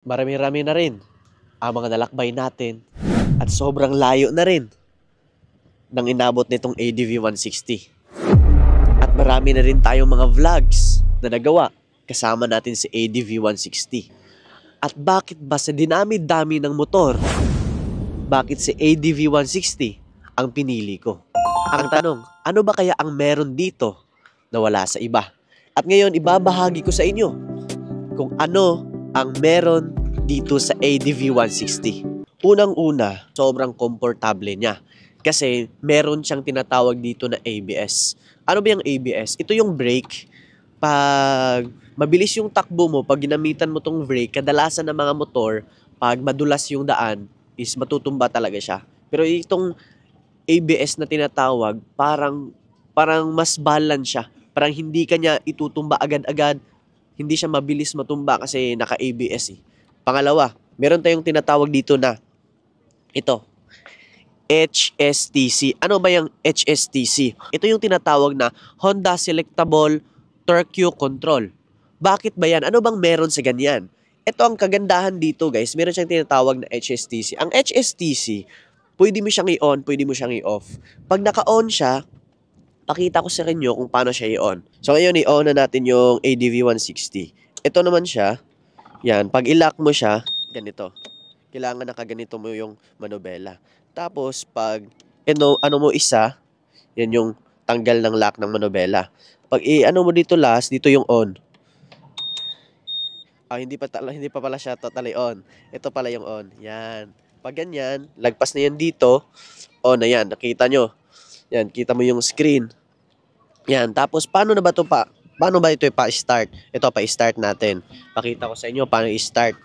Marami-rami na rin ang mga nalakbay natin at sobrang layo na rin nang inabot nitong ADV 160. At marami na rin tayong mga vlogs na nagawa kasama natin si ADV 160. At bakit ba sa dinami-dami ng motor, bakit si ADV 160 ang pinili ko? Ang tanong, ano ba kaya ang meron dito na wala sa iba? At ngayon, ibabahagi ko sa inyo kung ano ang meron dito sa ADV 160. Unang-una, sobrang komportable niya kasi meron siyang tinatawag dito na ABS. Ano ba yung ABS? Ito yung brake. Pag mabilis yung takbo mo, pag ginamitan mo tong brake, kadalasan ng mga motor, pag madulas yung daan, is matutumba talaga siya. Pero itong ABS na tinatawag, parang mas balance siya. Parang hindi kanya itutumba agad-agad. Hindi siya mabilis matumba kasi naka-ABS eh. Pangalawa, meron tayong tinatawag dito na ito, HSTC. Ano ba yung HSTC? Ito yung tinatawag na Honda Selectable Torque Control. Bakit ba yan? Ano bang meron sa ganyan? Ito ang kagandahan dito guys, meron siyang tinatawag na HSTC. Ang HSTC, pwede mo siyang i-on, pwede mo siyang i-off. Pag naka-on siya, pakita ko sa inyo kung paano siya i-on. So ngayon, i-on na natin yung ADV 160. Ito naman siya. Yan, pag i-lock mo siya, ganito. Kailangan nakaganito mo yung manobela. Tapos, pag ano mo isa, yan yung tanggal ng lock ng manobela. Pag i-ano mo dito last, dito yung on. Hindi pa pala siya totally on. Ito pala yung on. Yan. Pag ganyan, lagpas na yan dito, on na yan. Nakita nyo. Yan, kita mo yung screen. Yan, tapos paano na ba ito Paano ba ito pa-start? Ito, pa-start natin. Pakita ko sa inyo paano i-start.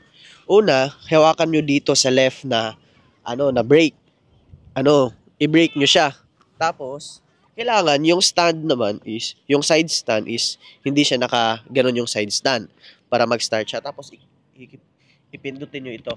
Una, hawakan nyo dito sa left na, na brake. I-brake nyo siya. Tapos, kailangan yung stand naman is, yung side stand is, hindi siya ganon yung side stand para mag-start siya. Tapos, ipindutin nyo ito.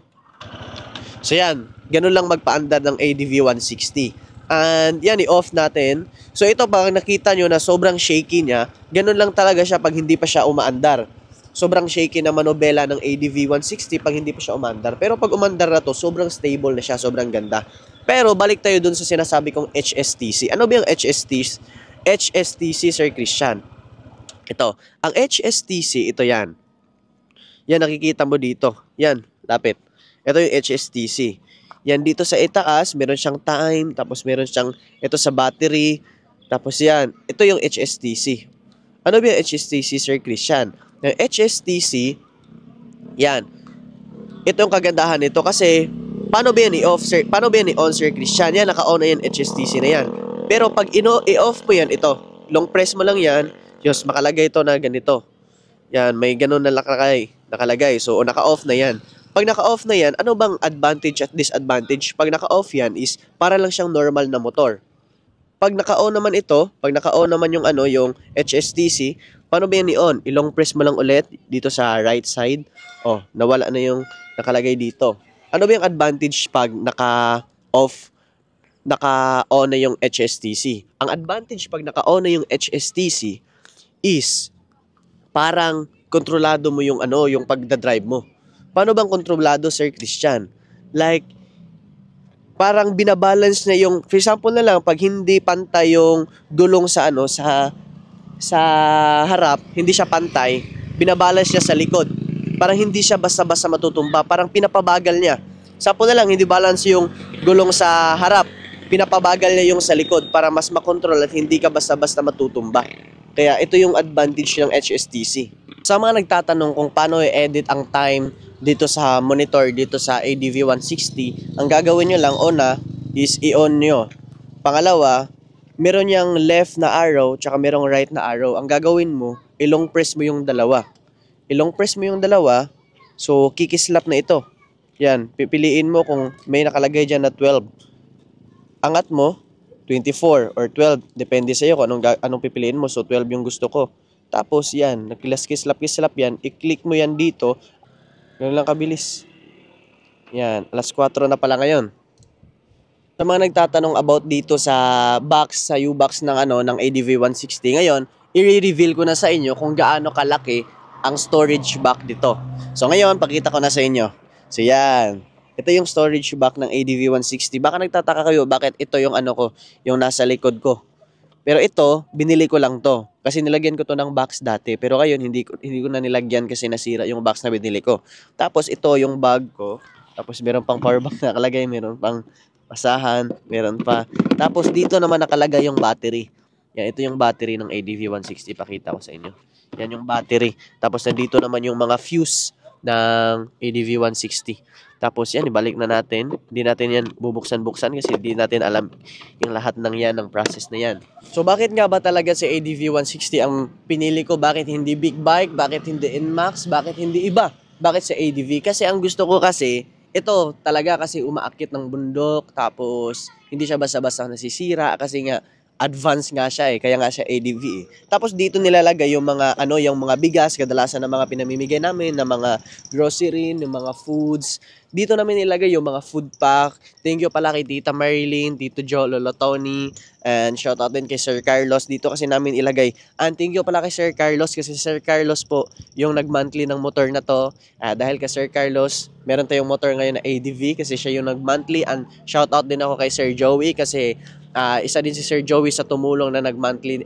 So, yan. Ganon lang magpaandar ng ADV 160. And yan, i-off natin. So ito, pag nakita nyo na sobrang shaky niya, ganun lang talaga siya pag hindi pa siya umaandar. Sobrang shaky na manobela ng ADV 160 pag hindi pa siya umaandar. Pero pag umandar na to, sobrang stable na siya, sobrang ganda. Pero balik tayo dun sa sinasabi kong HSTC. Ano ba yung HSTC? HSTC, Sir Christian. Ito, ang HSTC, ito yan. Yan, nakikita mo dito. Yan, lapit. Ito yung HSTC. Yan, dito sa itaas, meron siyang time, tapos meron siyang, ito sa battery, tapos yan, ito yung HSTC. Ano ba yung HSTC, Sir Christian? Yung HSTC, yan, ito yung kagandahan nito kasi, paano ba yan i-off, Sir? Paano ba yan i-on, Sir Christian? Yan, naka-on na yan, HSTC na yan. Pero pag i-off mo yan, ito, long press mo lang yan, just makalagay ito na ganito. Yan, may ganun na nakalagay. So, naka-off na yan. Pag naka-off na yan, ano bang advantage at disadvantage? Pag naka-off yan is para lang siyang normal na motor. Pag naka-on naman ito, pag naka-on naman yung yung HSTC, paano ba yan i-on? I-long press mo lang ulit dito sa right side. Oh, nawala na yung nakalagay dito. Ano ba yung advantage pag naka-off, naka-on na yung HSTC? Ang advantage pag naka-on na yung HSTC is parang kontrolado mo yung yung pagdadrive mo. Paano bang kontrolado, Sir Christian? Like, parang binabalance na yung, for example na lang, pag hindi pantay yung gulong sa sa harap, hindi siya pantay, binabalance niya sa likod. Parang hindi siya basta-basta matutumba, parang pinapabagal niya. Sample na lang, hindi balance yung gulong sa harap, pinapabagal niya yung sa likod para mas makontrol at hindi ka basta-basta matutumba. Kaya ito yung advantage ng HSTC. Sa mga nagtatanong kung paano i-edit ang time dito sa monitor, dito sa ADV 160, ang gagawin nyo lang, una, is i-on nyo. Pangalawa, meron yung left na arrow, tsaka merong right na arrow. Ang gagawin mo, i-long press mo yung dalawa. I-long press mo yung dalawa, so kikislap na ito. Yan, pipiliin mo kung may nakalagay dyan na 12. Angat mo, 24 or 12, depende sa iyo kung anong pipiliin mo. So 12 yung gusto ko. Tapos yan, kislap yan, i-click mo yan dito. Ganun lang kabilis. Yan, alas 4 na pala ngayon. Sa mga nagtatanong about dito sa box, sa U-box ng ng ADV 160 ngayon, i-reveal ko na sa inyo kung gaano kalaki ang storage back dito. So ngayon, pakita ko na sa inyo. So yan. Ito yung storage box ng ADV 160. Baka nagtataka kayo bakit ito yung ano ko, yung nasa likod ko. Pero ito, binili ko lang to. Kasi nilagyan ko to ng box dati. Pero ngayon, hindi ko na nilagyan kasi nasira yung box na binili ko. Tapos ito yung bag ko. Tapos meron pang power bank na nakalagay. Meron pang basahan. Meron pa. Tapos dito naman nakalagay yung battery. Yan, ito yung battery ng ADV 160. Pakita ko sa inyo. Yan yung battery. Tapos nandito naman yung mga fuse ng ADV 160. Tapos yan, ibalik na natin. Hindi natin yan bubuksan-buksan kasi hindi natin alam yung lahat ng yan, ng process na yan. So bakit nga ba talaga si ADV 160 ang pinili ko? Bakit hindi big bike? Bakit hindi NMAX? Bakit hindi iba? Bakit sa ADV? Kasi ang gusto ko kasi, ito talaga kasi umaakit ng bundok. Tapos hindi siya basta-basta nasisira kasi nga advance nga siya kaya nga siya ADV Tapos dito nilalagay yung mga yung mga bigas, kadalasan ng mga pinamimigay namin, ng mga grocery, ng mga foods. Dito namin nilagay yung mga food pack. Thank you pala kay Tita Marilyn, Tito Joe, Lolo Tony, and shout out din kay Sir Carlos. Dito kasi namin ilagay. And thank you pala kay Sir Carlos kasi Sir Carlos po yung nag-monthly ng motor na to. Dahil kay Sir Carlos, meron tayong motor ngayon na ADV kasi siya yung nag-monthly. And shout out din ako kay Sir Joey kasi isa din si Sir Joey sa tumulong na nag-monthly,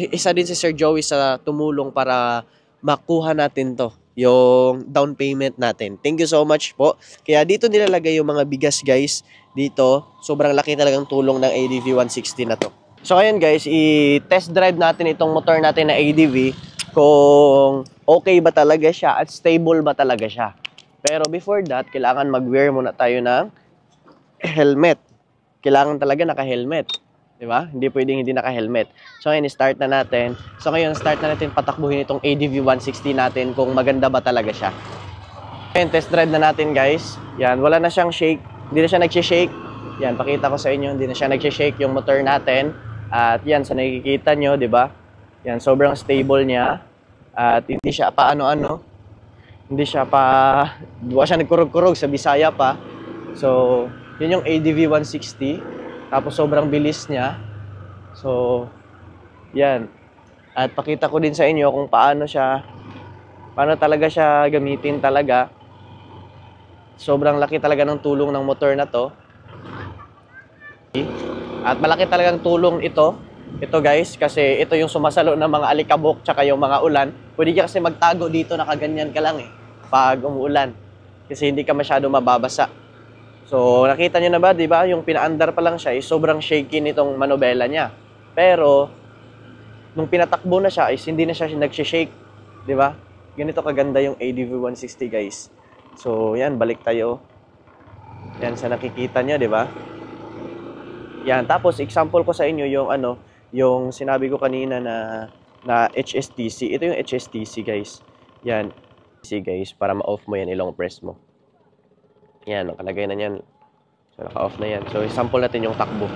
isa din si Sir Joey sa tumulong para makuha natin to, yung down payment natin. Thank you so much po. Kaya dito nilalagay yung mga bigas guys. Dito, sobrang laki talagang tulong ng ADV 160 na to. So ayun guys, i-test drive natin itong motor natin na ADV kung okay ba talaga siya at stable ba talaga siya. Pero before that, kailangan mag-wear muna tayo ng helmet. Kailangan talaga naka-helmet. Diba? Hindi pwedeng hindi naka-helmet. So ngayon, start na natin. So ngayon, start na natin patakbuhin itong ADV 160 natin kung maganda ba talaga siya. Ngayon, test drive na natin guys. Yan, wala na siyang shake. Hindi na siya nag-shake. Yan, pakita ko sa inyo. Hindi na siya nag-shake yung motor natin. At yan, sa nakikita nyo, diba? Yan, sobrang stable niya. At hindi siya pa ano-ano. Hindi siya pa... Diba siya nagkurog-kurog sa Bisaya pa. So... Yun yung ADV 160. Tapos sobrang bilis niya. So, yan. At pakita ko din sa inyo kung paano talaga siya gamitin talaga. Sobrang laki talaga ng tulong ng motor na to. At malaki talagang tulong ito. Ito guys, kasi ito yung sumasalo ng mga alikabok tsaka yung mga ulan. Pwede ka kasi magtago dito, nakaganyan ka lang pag umuulan. Kasi hindi ka masyado mababasa. So, nakita nyo na ba, di ba? Yung pinaandar pa lang siya, sobrang shaky nitong manobela niya. Pero, nung pinatakbo na siya, hindi na siya nag-shake. Di ba? Ganito kaganda yung ADV 160, guys. So, yan, balik tayo. Yan, sa nakikita nyo, di ba? Yan, tapos, example ko sa inyo yung yung sinabi ko kanina na HSTC. Ito yung HSTC, guys. Yan, guys, para ma-off mo yan, ilong press mo. Yan, nakalagay na yan. So, naka-off na yan. So, sample natin yung takbo.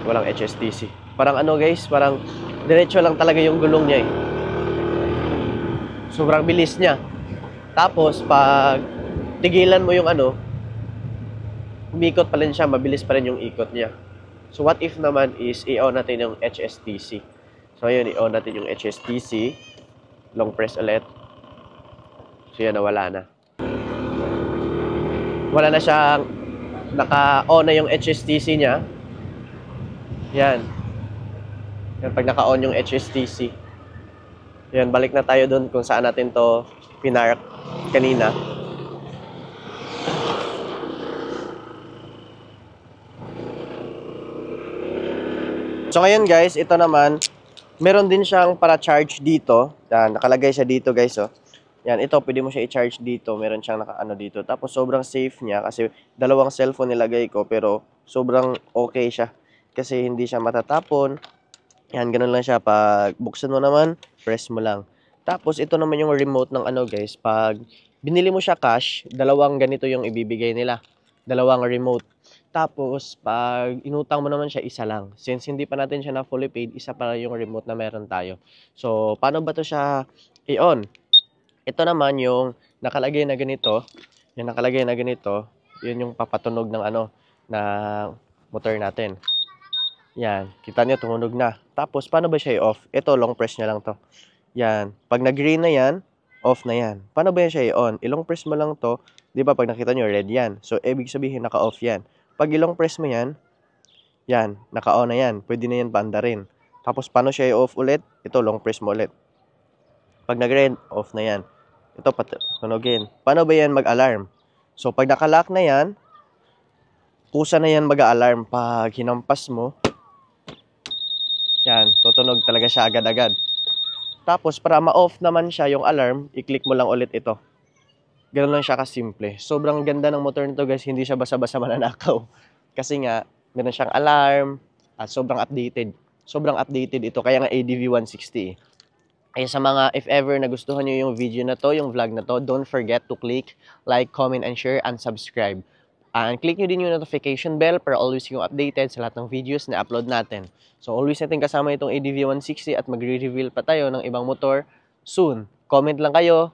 Walang HSTC. Parang guys, parang diretso lang talaga yung gulong niya Sobrang bilis niya. Tapos, pag tigilan mo yung umikot pa rin siya, mabilis pa rin yung ikot niya. So, what if naman is i-on natin yung HSTC. So, ayun, i-on natin yung HSTC. Long press ulit. So, yan, nawala na. Wala na siyang naka-on na yung HSTC niya. Yan. Yan, pag naka-on yung HSTC. Yan, balik na tayo dun kung saan natin to pinark kanina. So ngayon guys, ito naman, meron din siyang para charge dito. Yan, nakalagay siya dito guys Yan, ito pwede mo siya i-charge dito. Meron siyang dito. Tapos sobrang safe niya kasi dalawang cellphone nilagay ko pero sobrang okay siya. Kasi hindi siya matatapon. Yan, ganun lang siya. Pag buksan mo naman, press mo lang. Tapos ito naman yung remote ng guys. Pag binili mo siya cash, dalawang ganito yung ibibigay nila. Dalawang remote. Tapos pag inutang mo naman siya, isa lang. Since hindi pa natin siya na fully paid, isa pa yung remote na meron tayo. So, paano ba to siya i-on? Ito naman yung nakalagay na ganito. Yung nakalagay na ganito, yun yung papatunog ng na motor natin. Yan, kita niyo tumunog na. Tapos paano ba siya i-off? Ito long press niya lang to. Yan, pag nag-green na yan, off na yan. Paano ba yan siya i-on? Ilong press mo lang to, di ba pag nakita nyo, red yan. So, ibig sabihin, naka-off yan. Pag ilong press mo yan, naka-on na yan. Pwede na yan paandarin. Tapos, paano siya i-off ulit? Ito, long press mo ulit. Pag nag-red, off na yan. Ito, tunogin. Paano ba yan mag-alarm? So, pag naka-lock na yan, kusa na yan mag-alarm. Pag hinampas mo, yan, tutunog talaga siya agad-agad. Tapos, para ma-off naman siya yung alarm, i-click mo lang ulit ito. Ganun lang siya kasimple. Sobrang ganda ng motor nito guys, hindi siya basa-basa mananakaw. Kasi nga, meron siyang alarm, at sobrang updated. Sobrang updated ito, kaya nga ADV 160. Kaya sa mga, if ever nagustuhan nyo yung video na to, yung vlog na to, don't forget to click like, comment, and share, and subscribe. And click nyo din yung notification bell para always yung updated sa lahat ng videos na upload natin. So always natin kasama itong ADV 160 at magre-reveal pa tayo ng ibang motor soon. Comment lang kayo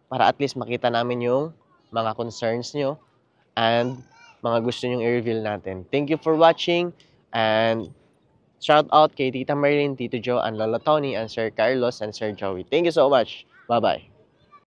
para at least makita namin yung mga concerns nyo and mga gusto nyong i-reveal natin. Thank you for watching and shout out kay Tita Marilyn, Tito Joe, and Lola Tony, and Sir Carlos, and Sir Joey. Thank you so much. Bye-bye.